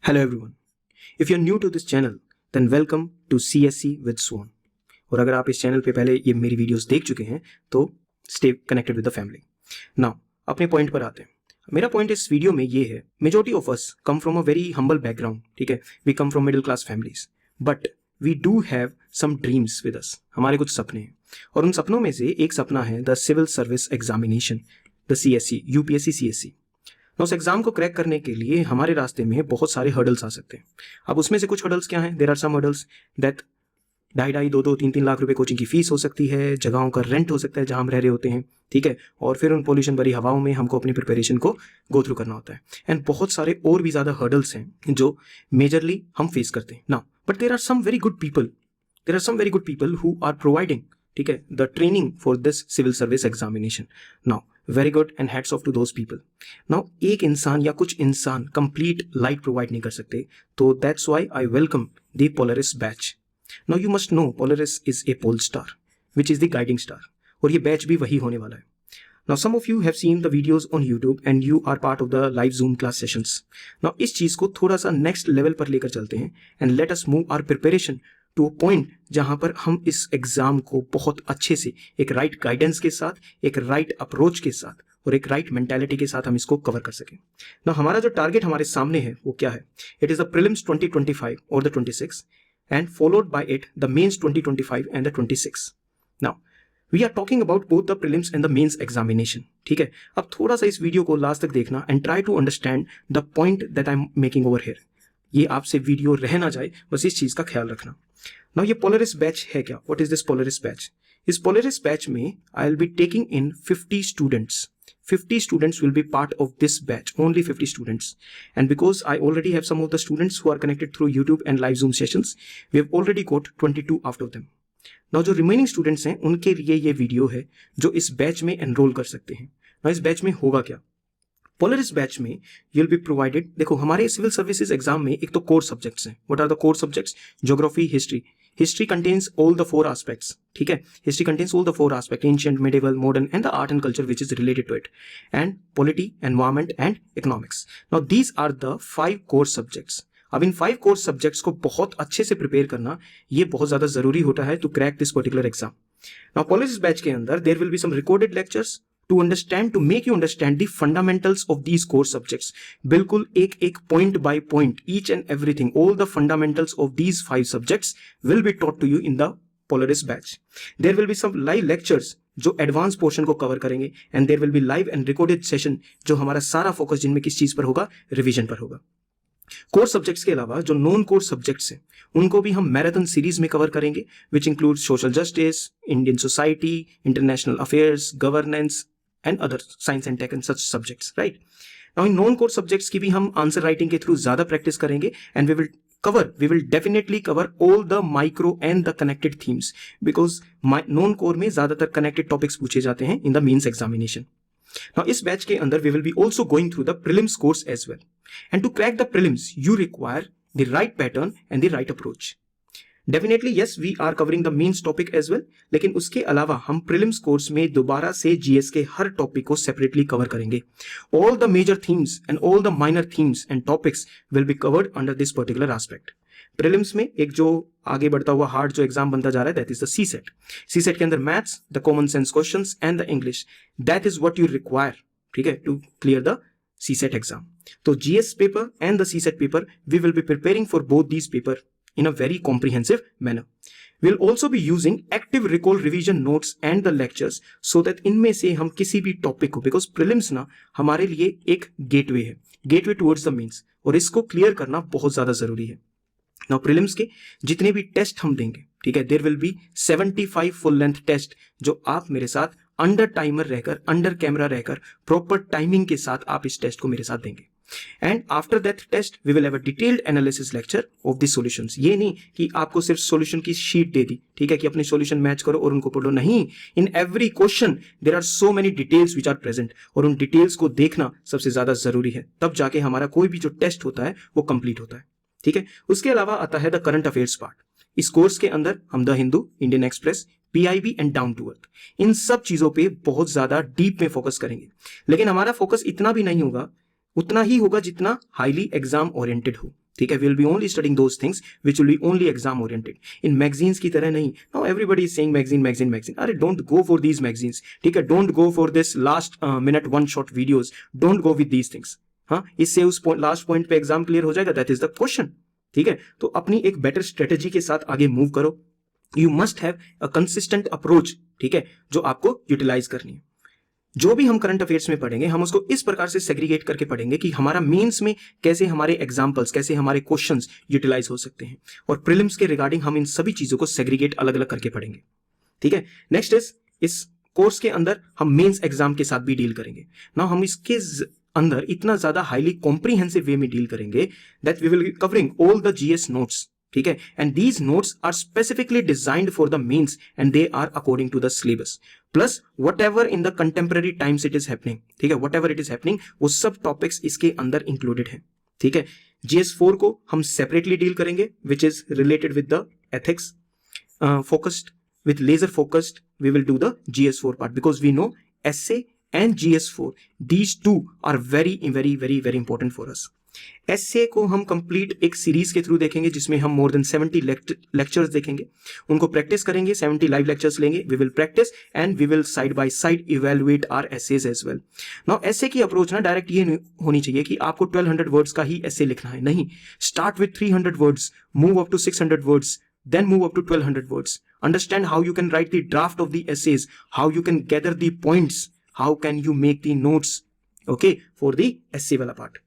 Hello everyone. If you're new to this channel, then welcome to CSC with Swan. और अगर आप इस channel पे पहले ये मेरी वीडियोस देख चुके हैं तो stay connected with the family. Now अपने पॉइंट पर आते हैं. मेरा पॉइंट इस वीडियो में ये है, majority of us come from a very humble background. ठीक है, we come from middle class families, but we do have some dreams with us. हमारे कुछ सपने हैं और उन सपनों में से एक सपना है the civil service examination, the CSC, UPSC CSC. उस एग्जाम को क्रैक करने के लिए हमारे रास्ते में बहुत सारे हर्डल्स आ सकते हैं. अब उसमें से कुछ हर्डल्स क्या हैं? There are some hurdles that 2.5, 2, 3 lakh रुपए कोचिंग की फीस हो सकती है, जगहों का रेंट हो सकता है जहां हम रह रहे होते हैं. ठीक है, और फिर उन पोल्यूशन भरी हवाओं में हमको अपनी प्रिपरेशन को गो थ्रू करना होता है. एंड बहुत सारे और भी ज्यादा हर्डल्स हैं जो मेजरली हम फेस करते हैं now. But there are some very good people who are providing, ठीक है, the training for this civil service examination. Now very good and hats off to those people. नाउ एक इंसान या कुछ इंसान कंप्लीट लाइट प्रोवाइड नहीं कर सकते, तो that's why I welcome the Polaris batch. Now you must know Polaris is a pole star which is the guiding star, और ये बैच भी वही होने वाला है. Now some of you have seen the videos on YouTube and you are part of the live Zoom class sessions. Now इस चीज को थोड़ा सा नेक्स्ट लेवल पर लेकर चलते हैं and let us move our preparation to a point जहां पर हम इस एग्जाम को बहुत अच्छे से एक राइट गाइडेंस के साथ, एक राइट अप्रोच के साथ और एक राइट मेंटालिटी के साथ हम इसको कवर कर सकें. ना हमारा जो टारगेट हमारे सामने है वो क्या है? इट इज द प्रीलिम्स 2025 और the 26 and followed by it the mains 2025 and the 26. Now we are talking about both the prelims and the mains examination. ठीक है, अब थोड़ा सा इस वीडियो को लास्ट तक देखना and try to understand the point that I'm making over here. ये आपसे वीडियो रह ना जाए, बस इस चीज का ख्याल रखना. Now ये पोलरिस बैच है क्या? What is this Polaris batch? इस पोलरिस बैच में I will be taking in 50 students. 50 students will be part of this batch, only 50 students. And because I already have some of the students who are connected through YouTube and live Zoom sessions, we have already got 22 out of them. Now जो remaining students हैं उनके लिए ये video है जो इस batch में enrol कर सकते हैं. Now इस बैच में होगा क्या? पोलरिस बैच में यू विल बी प्रोवाइडेड, देखो हमारे सिविल सर्विसेज एग्जाम में एक तो कोर सब्जेक्ट्स हैं. What are the core subjects? Geography, history. History contains all the 4 aspects. ठीक है, history contains all the 4 aspect, ancient, medieval, modern and the art and culture which is related to it, and polity, environment and economics. Now these are the 5 core subjects. अब इन 5 course subjects को बहुत अच्छे से prepare करना ये बहुत ज्यादा जरूरी होता है to crack this particular exam. Now Polaris batch के अंदर there will be some recorded lectures to understand, to make you understand the fundamentals of these course subjects. बिल्कुल एक point by point, each and everything, all the fundamentals of these 5 subjects will be taught to you in the Polaris batch. There will be some live lectures जो advance portion को cover करेंगे, and there will B live and recorded session जो हमारा सारा focus जिनमें किस चीज पर होगा? रिविजन पर होगा. कोर सब्जेक्ट्स के अलावा जो नॉन कोर सब्जेक्ट्स हैं उनको भी हम मैराथन सीरीज में कवर करेंगे, which include social justice, Indian society, international affairs, governance and other science and tech and such subjects. Right, now in non core subjects की भी हम आंसर राइटिंग के थ्रू ज्यादा प्रैक्टिस करेंगे, and we will definitely cover all the micro and the connected themes, because non core में ज्यादातर connected topics पूछे जाते हैं in the mains examination. Now इस बैच के अंदर we will be also going through the prelims course as well. And to crack the prelims, you require the right pattern and the right approach. Definitely yes, we are covering the mains topic as well. लेकिन उसके अलावा हम prelims course में दोबारा से GS के हर topic को separately cover करेंगे. All the major themes and all the minor themes and topics will be covered under this particular aspect. Prelims में एक जो आगे बढ़ता हुआ हार्ड जो एग्जाम बनता जा रहा है, that is the CSAT. CSAT के अंदर maths, the common sense questions and the English, that is what you require, ठीक है, to clear the CSAT exam. तो GS paper and the CSAT paper, we will be preparing for both these paper in a very comprehensive manner. We'll also be using active recall revision notes and the lectures so that इनमें से हम किसी भी topic को, because prelims ना हमारे लिए एक गेटवे है, गेटवे टुवर्ड्स द मेंस, और इसको क्लियर करना बहुत ज्यादा जरूरी है. नाउ प्रीलिम्स के जितने भी टेस्ट हम देंगे, ठीक है, there will be 75 full length test जो आप मेरे साथ अंडर टाइमर रहकर, अंडर कैमरा रहकर, प्रॉपर टाइमिंग के साथ आप इस टेस्ट को मेरे साथ देंगे. And after that test we will have a detailed analysis lecture of the solutions. ये नहीं कि आपको सिर्फ सॉल्यूशन की शीट दे दी, ठीक है, कि अपने सॉल्यूशन मैच करो और उनको पढ़ो. नहीं, in every question there are so many details which are present, और उन डिटेल्स को देखना सबसे ज्यादा जरूरी है. तब जाके हमारा कोई भी जो टेस्ट होता है वो कंप्लीट होता है. ठीक है, उसके अलावा आता है द करंट अफेयर्स पार्ट. इस कोर्स के अंदर हम the Hindu, Indian Express, PIB and down to earth, इन सब चीजों पे बहुत ज्यादा डीप में फोकस करेंगे. लेकिन हमारा फोकस इतना भी नहीं होगा उतना ही होगा जितना हाईली एग्जाम ओरिएंटेड हो, ठीक है। Will be only studying those things which will be only exam oriented. इन मैगजीन्स की तरह नहीं, now everybody is saying magazine magazine magazine, अरे don't go for these magazines, ठीक है। Don't go for this last minute one shot videos, don't go with these things. हाँ, इससे उस लास्ट पॉइंट पे एग्जाम क्लियर हो जाएगा, दैट इज द क्वेश्चन, ठीक है। तो अपनी एक बेटर स्ट्रेटेजी के साथ आगे मूव करो। You must have a consistent approach, ठीक है, जो आपको यूटिलाइज करनी है। जो भी हम करंट अफेयर्स में पढ़ेंगे हम उसको इस प्रकार से सेग्रीगेट करके पढ़ेंगे कि हमारा मेंस में कैसे हमारे एग्जांपल्स, कैसे हमारे क्वेश्चंस यूटिलाइज हो सकते हैं, और प्रीलिम्स के रिगार्डिंग हम इन सभी चीजों को सेग्रीगेट अलग अलग करके पढ़ेंगे, ठीक है। नेक्स्ट इज, इस कोर्स के अंदर हम मेंस एग्जाम के साथ भी डील करेंगे। नाउ हम इसके अंदर इतना ज्यादा हाईली कॉम्प्रीहेंसिव वे में डील करेंगे that we will be covering all the GS notes, ठीक है, and these notes are specifically designed for the mains and they are according to the syllabus, plus whatever in the contemporary times it is happening, ठीक है, whatever it is happening वो सब topics इसके अंदर included है, ठीक है। GS4 को हम सेपरेटली डील करेंगे विच is related with the ethics focused, with laser focused we will do the GS4 part because we know essay and GS4 these two are very important for us। essay को हम complete एक series के through देखेंगे जिसमें हम more than 70 lectures देखेंगे, उनको practice करेंगे, 70 लाइव लेक्चर्स लेंगे, we will practice and we will side by side evaluate our essays as well. Now essay की अप्रोच ना डायरेक्ट ये होनी चाहिए कि आपको 1200 वर्ड्स का ही एसे लिखना है, नहीं, start with 300 words, move up to 600 words, then move up to 1200 words. Understand how you can write the draft of the essays, how you can gather the points, how can you make the notes, okay, for the essay wala part।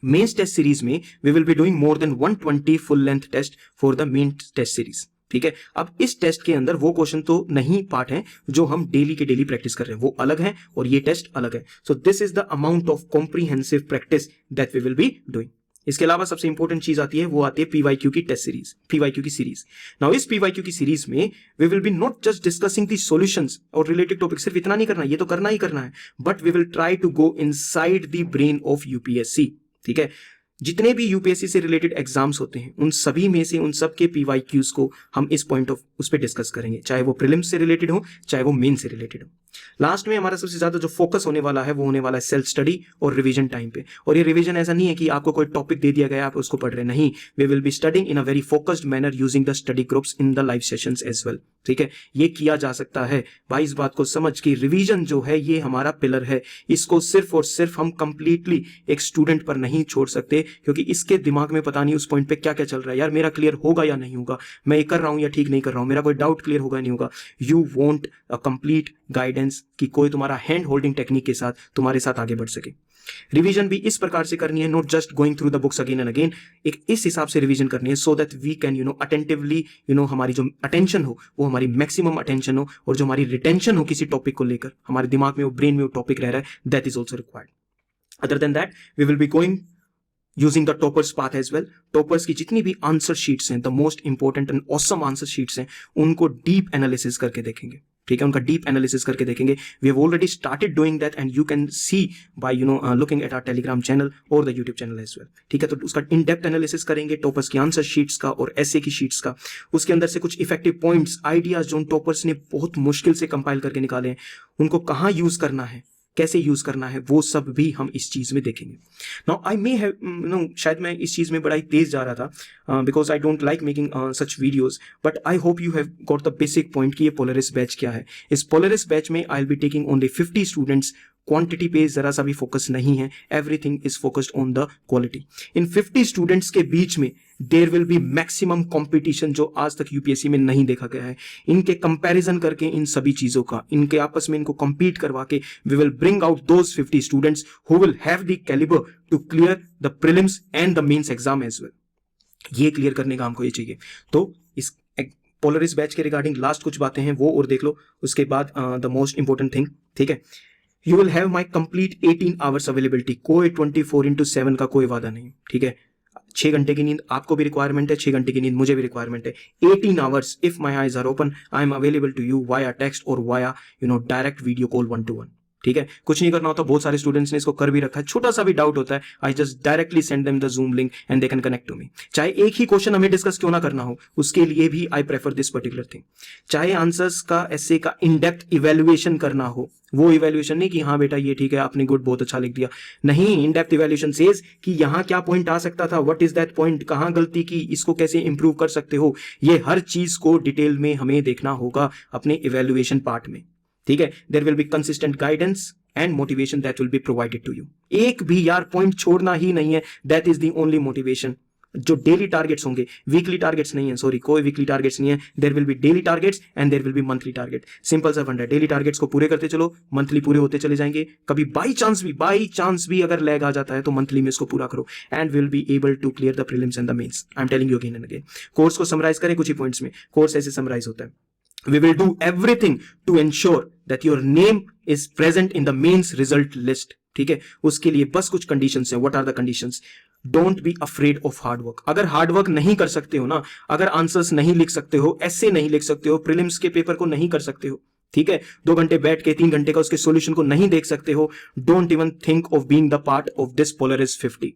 Mains test series में we will be doing more than 120 full length test for the main test series, ठीक है। अब इस test के अंदर वो question तो नहीं पार्ट हैं जो हम डेली के डेली प्रैक्टिस कर रहे हैं, वो अलग हैं और ये टेस्ट अलग है। So this is the amount of comprehensive practice that we will be doing. इसके अलावा सबसे इंपॉर्टेंट चीज आती है, वो आती है PYQ की टेस्ट सीरीज, PYQ की सीरीज। नाउ इस PYQ की सीरीज में we will be not just discussing the solutions और रिलेटेड टॉपिक, सिर्फ इतना नहीं करना, ये तो करना ही करना है, but we will try to go inside the brain of UPSC, ठीक है। जितने भी UPSC से रिलेटेड एग्जाम्स होते हैं उन सभी में से उन सब के PYQs को हम इस पॉइंट ऑफ उस पर डिस्कस करेंगे, चाहे वो प्रीलिम्स से रिलेटेड हो चाहे वो मेन से रिलेटेड हो। लास्ट में हमारा सबसे ज्यादा जो फोकस होने वाला है वो होने वाला है सेल्फ स्टडी और रिवीजन टाइम पे। और ये रिवीजन ऐसा नहीं है कि आपको कोई टॉपिक दे दिया गया आप उसको पढ़ रहे, नहीं, we will be studying in a very focused manner using the study groups in the live sessions as well, ठीक है। ये किया जा सकता है भाई, इस बात को समझ कि रिवीजन जो है ये हमारा पिलर है, इसको सिर्फ और सिर्फ हम कंप्लीटली एक स्टूडेंट पर नहीं छोड़ सकते, क्योंकि इसके दिमाग में पता नहीं उस पॉइंट पे क्या क्या चल रहा है, यार मेरा क्लियर होगा या नहीं होगा, मैं ये कर रहा हूं या ठीक नहीं कर रहा हूं, मेरा कोई डाउट क्लियर होगा या नहीं होगा। You want a complete guidance कि कोई तुम्हारा हैंड होल्डिंग टेक्निक के साथ तुम्हारे साथ आगे बढ़ सके। रिवीजन भी इस प्रकार से करनी है, not just going through the books again and again, एक इस हिसाब से रिवीजन करनी है so that we can attentively हमारी जो अटेंशन हो वो हमारी मैक्सिमम अटेंशन हो, और जो हमारी रिटेंशन हो किसी टॉपिक को लेकर हमारे दिमाग में वो ब्रेन में वो टॉपिक रह रहा है, that is also required. Other than that we will be going using the toppers path as well. Toppers की जितनी भी आंसर शीट्स हैं, the most important and awesome answer sheets हैं, उनको डीप एनालिसिस करके देखेंगे, ठीक है, उनका डीप एनालिसिस करके देखेंगे। We have already started doing that and you can see by looking at our Telegram channel और the YouTube channel as well, ठीक है। तो उसका इन डेप्थ एनालिसिस करेंगे टॉपर्स की आंसर शीट्स का और एसे की शीट्स का, उसके अंदर से कुछ इफेक्टिव पॉइंट्स, आइडियाज जो टॉपर्स ने बहुत मुश्किल से कंपाइल करके निकाले हैं, उनको कहाँ यूज करना है, कैसे यूज करना है, वो सब भी हम इस चीज में देखेंगे। नाउ आई मे हैव शायद मैं इस चीज में बड़ा ही तेज जा रहा था because I don't like making such videos, but I hope you have got the basic point कि ये पोलरिस बैच क्या है। इस पोलरिस बैच में I will be taking only 50 students, quantity पे जरा सा भी फोकस नहीं है, everything is focused on the quality. इन 50 स्टूडेंट्स के बीच में there will be maximum competition जो आज तक यूपीएससी में नहीं देखा गया है। इनके कंपैरिजन करके इन सभी चीजों का, इनके आपस में इनको compete करवा के we will bring out those 50 students who will have the calibre to clear the prelims and the mains exam as well. ये क्लियर करने का हमको ये चाहिए। तो इस पोलरिस बैच के रिगार्डिंग लास्ट कुछ बातें हैं वो और देख लो, उसके बाद द मोस्ट इंपॉर्टेंट थिंग, ठीक है, you will have my complete 18 hours availability, कोई 24/7 का कोई वादा नहीं, ठीक है। 6 घंटे की नींद आपको भी रिक्वायरमेंट है, 6 घंटे की नींद मुझे भी रिक्वायरमेंट है। 18 hours if my eyes are open, I am available to you via text और via direct video call 1-to-1, ठीक है, कुछ नहीं करना होता, बहुत सारे स्टूडेंट्स ने इसको कर भी रखा है, छोटा सा भी डाउट होता है, I just directly send them the Zoom link and they can connect to me. चाहे एक ही क्वेश्चन हमें डिस्कस क्यों ना करना हो, उसके लिए भी I prefer this particular thing. चाहे आंसर्स का एसे का इन डेप्थ इवेल्युएशन करना हो, वो इवेल्युएशन नहीं कि हाँ बेटा ये ठीक है आपने गुड बहुत अच्छा लिख दिया, नहीं, इन डेप्थ इवेल्युएशन सेज कि यहाँ क्या पॉइंट आ सकता था, व्हाट इज दैट पॉइंट, कहाँ गलती की, इसको कैसे इंप्रूव कर सकते हो, ये हर चीज को डिटेल में हमें देखना होगा अपने इवेल्युएशन पार्ट में। ठीक है, there will be consistent guidance and motivation that will be provided to you. एक भी यार पॉइंट छोड़ना ही नहीं है, that is the only motivation. जो डेली टारगेट्स होंगे, वीकली टारगेट्स नहीं है, सॉरी कोई वीकली टारगेट्स नहीं है, there will be daily targets and there will be monthly target. Simple सा फंडा है, डेली टारगेट्स को पूरे करते चलो, मंथली पूरे होते चले जाएंगे। कभी बाई चांस भी अगर लैग आ जाता है तो मंथली में इसको पूरा करो and will be able to clear the prelims and the mains. I am telling you again and again. Course को समराइज करें कुछ ही पॉइंट्स में, कोर्स ऐसे समराइज होता है, we will do everything to ensure that your name is present in the mains result list। ठीक है, उसके लिए बस कुछ कंडीशंस हैं। What are the conditions? Don't be afraid of hard work. अगर हार्ड वर्क नहीं कर सकते हो ना, अगर आंसर्स नहीं लिख सकते हो, ऐसे नहीं लिख सकते हो, प्रीलिम्स के पेपर को नहीं कर सकते हो, ठीक है, 2 घंटे बैठ के 3 घंटे का उसके सॉल्यूशन को नहीं देख सकते हो, don't even think of being the part of this Polaris 50।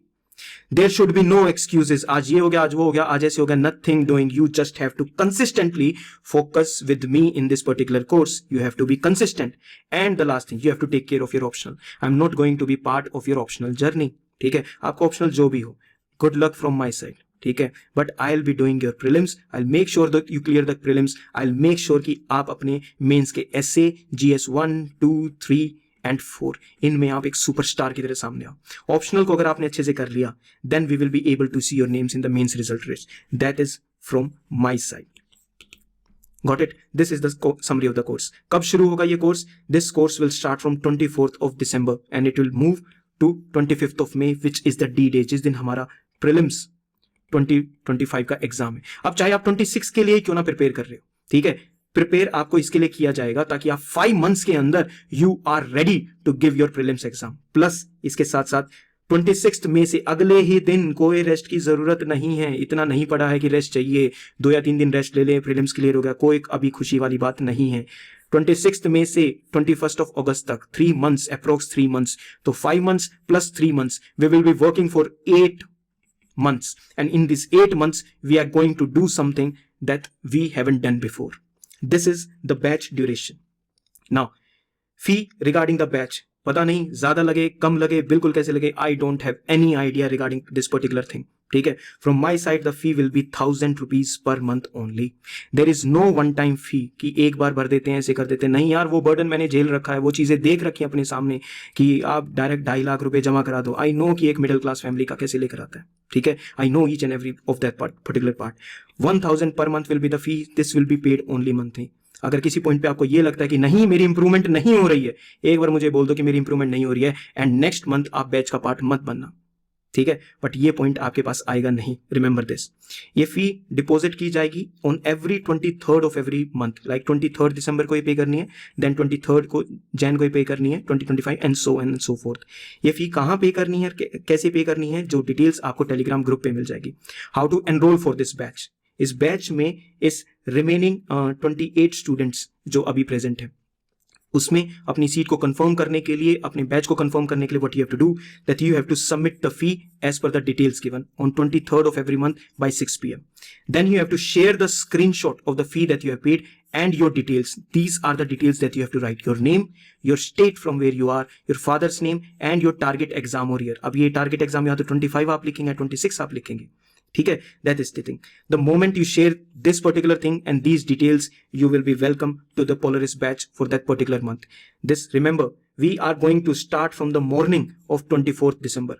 There should be no excuses. आज ये हो गया, आज वो हो गया, आज ऐसे हो गया, nothing doing. You just have to consistently focus with me in this particular course. You have to be consistent. And the last thing, you have to take care of your optional. I'm not going to be part of your optional journey. ठीक है, आपको optional जो भी हो, good luck from my side. ठीक है, but I will be doing your prelims, I will make sure that you clear the prelims, I will make sure कि आप अपने मेंस के एसए, GS 1, 2, 3 एंड 4 इनमें आप एक सुपरस्टार की तरह सामने आओ। ऑप्शनल को अगर आपने अच्छे से कर लिया, then we will be able to see your names in the mains result list. That is from my side. Got it? This is the summary of the course. कब शुरू होगा ये course? This course will start from 24th of December and it will move to 25th of May, which is the D day, जिस दिन हमारा prelims 2025 का exam है। अब चाहे आप 26 के लिए क्यों ना प्रिपेयर कर रहे हो, ठीक है, प्रिपेयर आपको इसके लिए किया जाएगा ताकि आप 5 months के अंदर you are ready to give your prelims exam. Plus इसके साथ साथ 26 मई से अगले ही दिन कोई रेस्ट की जरूरत नहीं है। इतना नहीं पड़ा है कि रेस्ट चाहिए, 2 या 3 दिन रेस्ट ले ले, प्रीलिम्स क्लियर हो गया, कोई अभी खुशी वाली बात नहीं है। 26 मई से 21st of August तक 3 months, अप्रोक्स 3 months, तो 5 months plus 3 months, we will be working for 8 months, and in these 8 months we are going to do something that we haven't done before. This is the batch duration. Now, fee regarding the batch, पता नहीं ज्यादा लगे कम लगे बिल्कुल कैसे लगे, I don't have any idea regarding this particular thing. ठीक है, from my side the fee will be 1000 rupees per month only. There is no one time fee कि एक बार भर देते हैं ऐसे कर देते हैं, नहीं यार, वो बर्डन मैंने झेल रखा है, वो चीजें देख रखी है अपने सामने कि आप डायरेक्ट 2.5 लाख रुपए जमा करा दो। आई नो कि एक मिडिल क्लास फैमिली का कैसे लेकर आता है, ठीक है, I know each and every of that particular part. 1000 per month will be the fee, this will be paid only monthly. अगर किसी पॉइंट पे आपको ये लगता है कि नहीं मेरी इंप्रूवमेंट नहीं हो रही है, एक बार मुझे बोल दो कि मेरी इंप्रूवमेंट नहीं हो रही है एंड नेक्स्ट मंथ आप बैच का पार्ट मत बनना, ठीक है, बट ये पॉइंट आपके पास आएगा नहीं। रिमेंबर दिस, ये फी डिपॉजिट की जाएगी on every 23rd of every month, like 23rd दिसंबर को ये पे करनी है, देन 23rd को जैन को ये पे करनी है 2025 एंड सो फोर्थ। ये फी कहाँ पे करनी है, कैसे पे करनी है, जो डिटेल्स आपको टेलीग्राम ग्रुप पे मिल जाएगी। How to enroll for this batch, इस बैच में इस रिमेनिंग 28 स्टूडेंट्स जो अभी प्रेजेंट है उसमें अपनी सीट को कंफर्म करने के लिए, अपने बैच को कंफर्म करने के लिए what you have to do, that you have to submit the fee as per the details given on 23rd of every month by 6 PM. Then you have to share the screenshot of the fee that you have paid and your details. These are the details that you have to write: your name, your state from where you are, your father's name and your target exam or year. अब ये target exam यहाँ तो 25 आप लिखेंगे, 26 आप लिखेंगे, ठीक है, that is the thing. The moment you share this particular thing and these details, you will be welcome to the Polaris batch for that particular month. This, remember, we are going to start from the morning of 24th December.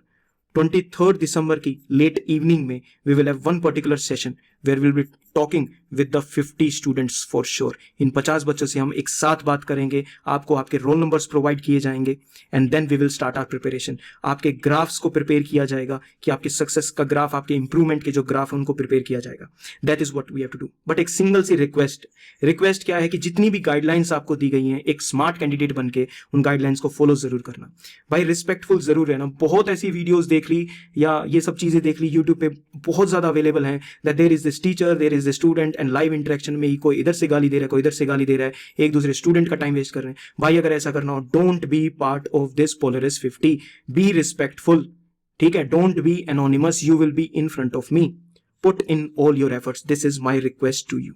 23rd December की late evening में we will have one particular session where we will be talking with the 50 students for sure. इन 50 बच्चों से हम एक साथ बात करेंगे, आपको आपके रोल नंबर्स प्रोवाइड किए जाएंगे and then we will start our preparation. आपके ग्राफ्स को प्रिपेयर किया जाएगा कि आपके सक्सेस का ग्राफ, आपके इंप्रूवमेंट के जो ग्राफ है उनको प्रिपेयर किया जाएगा। That is what we have to do. But एक सिंगल सी रिक्वेस्ट क्या है कि जितनी भी गाइडलाइंस आपको दी गई हैं, एक स्मार्ट कैंडिडेट बन के उन गाइडलाइंस को फॉलो जरूर करना भाई, रिस्पेक्टफुल जरूर रहना। बहुत ऐसी वीडियोज देख ली या ये सब चीजें देख ली यूट्यूब पे, बहुत ज्यादा अवेलेबल हैं, that there is this teacher, there is is the student and live interaction में ही कोई इधर से गाली दे रहा है, कोई इधर से गाली दे रहा है, एक दूसरे स्टूडेंट का टाइम वेस्ट कर रहे हैं। भाई अगर ऐसा करना हो, don't be part of this Polaris 50, be respectful, ठीक है, don't be anonymous, you will be in front of me, put in all your efforts, this is my request to you.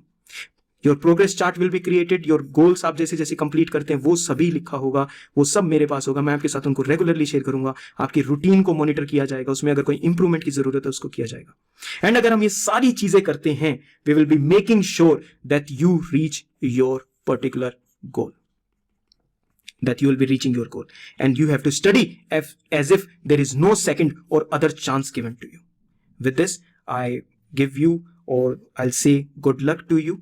Your progress chart will be created, your goals आप जैसे जैसे complete करते हैं वो सभी लिखा होगा, वो सब मेरे पास होगा, मैं आपके साथ उनको रेगुलरली शेयर करूंगा, आपकी रूटीन को मॉनिटर किया जाएगा, उसमें अगर कोई इंप्रूवमेंट की जरूरत है उसको किया जाएगा। एंड अगर हम ये सारी चीजें करते हैं, we will be making sure that you reach your particular goal, that you will be reaching your goal, and you have to study as if there is no second or other chance given to you. With this I give you, or I'll say good luck to you,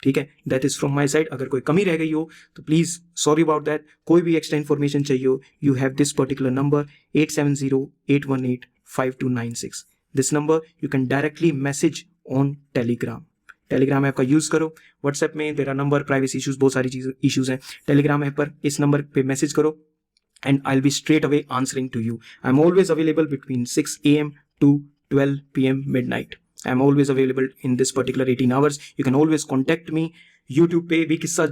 ठीक है, that is from my side. अगर कोई कमी रह गई हो तो please sorry about that. कोई भी एक्स्ट्रा इन्फॉर्मेशन चाहिए हो, you have this particular number 8708185296, this number you can directly message on Telegram. Telegram app का यूज करो, व्हाट्सएप में तेरा नंबर प्राइवेसी इश्यूज, बहुत सारी चीज इश्यूज हैं, टेलीग्राम ऐप पर इस नंबर पे मैसेज करो and I'll be straight away answering to you. I'm always available between 6 a.m. to 12 p.m. midnight. I'm always available in this particular 18 hours. You can always contact me. YouTube पे भी किस्सा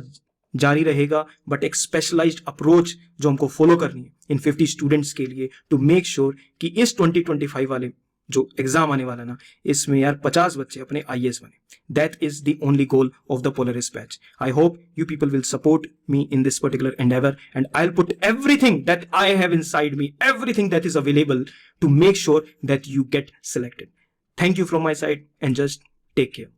जारी रहेगा, but एक specialised approach जो हमको follow करनी है इन 50 स्टूडेंट्स के लिए, टू मेक श्योर कि इस 2025 वाले जो एग्जाम आने वाला ना, इसमें यार 50 बच्चे अपने IAS बने। That is the only goal of the Polaris batch. I hope you people will support me in this particular endeavor, and I'll put everything that I have inside me, everything that is available to make sure that you get selected. Thank you from my side, and just take care.